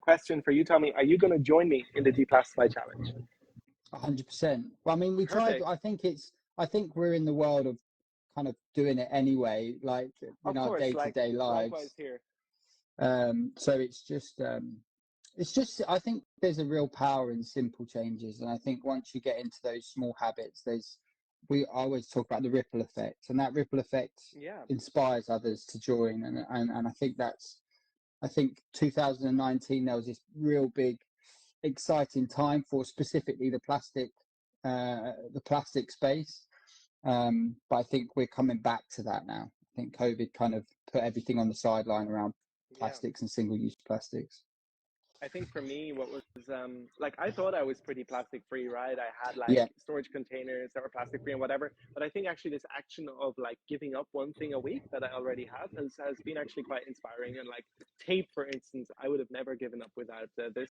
question for you, Tommie. Are you going to join me in the Deplastify challenge? 100%. Well, I mean, we tried. Perfect. I think we're in the world of kind of doing it anyway, like Of in our course, like day-to-day likewise lives. here. So it's just. I think there's a real power in simple changes, and I think once you get into those small habits, we always talk about the ripple effect, and that ripple effect Yeah. inspires others to join, and I think 2019 there was this real big exciting time for specifically the plastic space. But I think we're coming back to that now. I think COVID kind of put everything on the sideline around Yeah. plastics and single-use plastics. I think for me, what was like, I thought I was pretty plastic free, right? I had like Yeah, storage containers that were plastic free and whatever. But I think actually this action of like giving up one thing a week that I already have has been actually quite inspiring. And like tape, for instance, I would have never given up without this